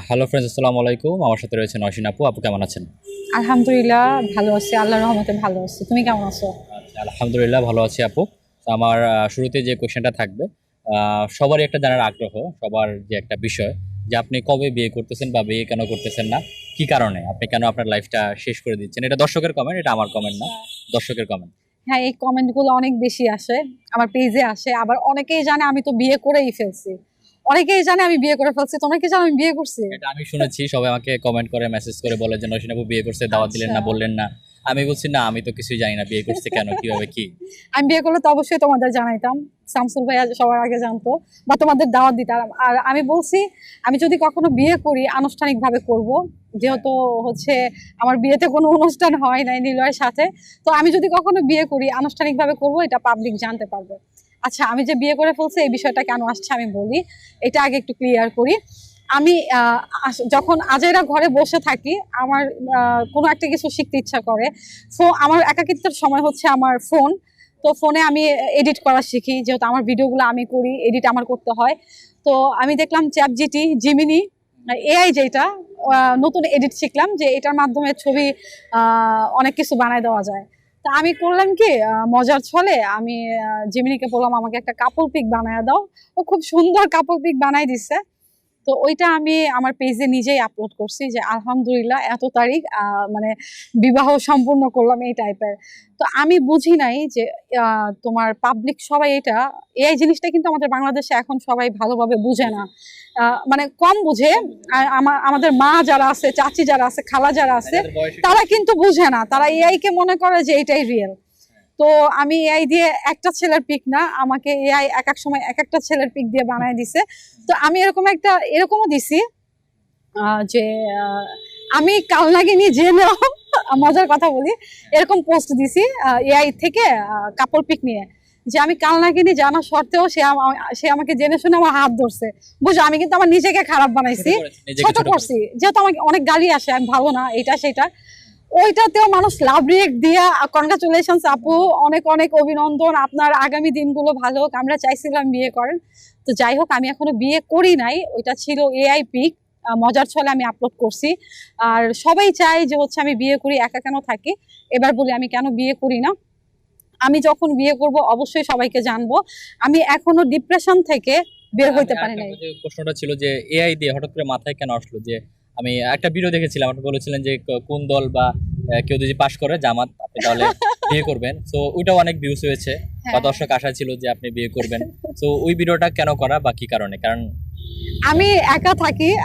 Hello friends, আসসালামু আলাইকুম। আমার সাথে রয়েছে নওশিন আপু। আপু কেমন আছেন? আলহামদুলিল্লাহ ভালো আছি, আল্লাহর রহমতে ভালো আছি। তুমি কেমন আছো? আচ্ছা, আলহামদুলিল্লাহ ভালো আছি আপু। তো আমার শুরুতে যে কোশ্চেনটা থাকবে, সবারই একটা জানার আগ্রহ, সবার যে একটা বিষয়, যে আপনি কবে বিয়ে করতেছেন বা বিয়ে কেন করতেছেন না, কি কারণে আপনি কেন আপনার লাইফটা শেষ করে দিচ্ছেন? এটা দর্শকের কমেন্ট, এটা আমার কমেন্ট না, দর্শকের কমেন্ট। হ্যাঁ, এই কমেন্টগুলো অনেক বেশি আসে, আমার পেজে আসে। আবার অনেকেই জানে আমি তো বিয়ে করেই ফেলছি, অনেকেই জানে আমি বিয়ে করে ফেলছি। তোমরা কি জানো আমি বিয়ে করছি? এটা আমি শুনেছি, সবাই আমাকে কমেন্ট করে মেসেজ করে বলে যে নওশিন আপু বিয়ে করছে, দাওয়াত দিলেন আচ্ছা, না, বললেন না। আমি বলছি না, আমি তো কিছুই জানি না বিয়ে করছে কেন, কিভাবে, কি। আমি বিয়ে করলে তো অবশ্যই তোমাদের জানাইতাম। শামসুল ভাইয়া সবার আগে জানতো, বা তোমাদের দাওয়াত দিতাম। আর আমি বলছি, আমি যদি কখনো বিয়ে করি আনুষ্ঠানিক ভাবে করব, যেহেতু হচ্ছে আমার বিয়েতে কোনো অনুষ্ঠান হয় নাই নিলয়ের সাথে। তো আমি যদি কখনো বিয়ে করি আনুষ্ঠানিক ভাবে করব, এটা পাবলিক জানতে পারবে। আচ্ছা, আমি যে বিয়ে করে ফেলছি এই বিষয়টা কেন আসছে আমি বলি, এটা আগে একটু ক্লিয়ার করি। আমি যখন আজেরা ঘরে বসে থাকি, আমার কোনো একটা কিছু শিখতে ইচ্ছা করে। আমার একাকিত্বের সময় হচ্ছে আমার ফোন। তো ফোনে আমি এডিট করা শিখি, যেহেতু আমার ভিডিওগুলো আমি করি, এডিট আমার করতে হয়। তো আমি দেখলাম চ্যাটজিটি, জিমিনি, এআই যেটা, নতুন এডিট শিখলাম যে এটার মাধ্যমে ছবি অনেক কিছু বানায় দেওয়া যায়। তা আমি করলাম কি, মজার ছলে আমি জিমিনিকে বললাম আমাকে একটা কাপল পিক বানায় দাও। ও খুব সুন্দর কাপল পিক বানাই দিচ্ছে। তো ওইটা আমি আমার পেজে নিজেই আপলোড করছি যে আলহামদুলিল্লাহ এত তারিখ মানে বিবাহ সম্পূর্ণ করলাম, এই টাইপের। তো আমি বুঝি নাই যে তোমার পাবলিক সবাই এটা, এআই জিনিসটা কিন্তু আমাদের বাংলাদেশে এখন সবাই ভালোভাবে বুঝে না, মানে কম বুঝে। আর আমাদের মা যারা আছে, চাচি যারা আছে, খালা যারা আছে, তারা কিন্তু বুঝে না। তারা এআই কে মনে করে যে এটাই রিয়েল। তো আমি এআই দিয়ে একটা ছেলের পিক না, আমাকে এআই এক এক সময় এক একটা ছেলের পিক দিয়ে বানায় দিছে। তো আমি এরকমও দিছি যে আমি কাল নাগিনি জেনেও মজার কথা বলি, এরকম পোস্ট দিছি এআই থেকে কাপড় পিক নিয়ে, যে আমি কাল নাগিনি জানা সত্ত্বেও সে আমাকে জেনে শুনে আমার হাত ধরছে। বুঝো, আমি কিন্তু আমার নিজেকে খারাপ বানাইছি, ছোট করছি, যেহেতু আমাকে অনেক গালি আসে আমি ভালো না এটা সেটা। ওইটাতেও মানুষ লাভ রিয়েক্ট দিয়া কনগ্রাচুলেশনস আপু, অনেক অনেক অভিনন্দন, আপনার আগামী দিনগুলো ভালো হোক, আমরা চাইছিলাম বিয়ে করেন। তো যাই হোক, আমি এখনো বিয়ে করি নাই, ওইটা ছিল এআই পিক, মজার ছলে আমি আপলোড করছি। আর সবাই চায় যে হচ্ছে আমি বিয়ে করি, একা কেন থাকি। এবার বলি আমি কেন বিয়ে করি না। আমি যখন বিয়ে করব অবশ্যই সবাইকে জানবো। আমি এখনো ডিপ্রেশন থেকে বের হইতে পারি নাই। প্রশ্নটা ছিল যে এআই দিয়ে হঠাৎ করে মাথায় কেন আসলো যে, আমি একটা ভিডিও দেখেছিলাম, আপনি বলেছিলেন যে কোন দল বা কেউ যদি পাশ করে জামাত, আপনি তাহলে বিয়ে করবেন। তো ওইটাও অনেক ভিউজ হয়েছে, বা হ্যাঁ, দর্শক আশা ছিল যে আপনি বিয়ে করবেন। তো ওই ভিডিওটা কেন করা বা কি কারণে? কারণ আমি একা থাকি।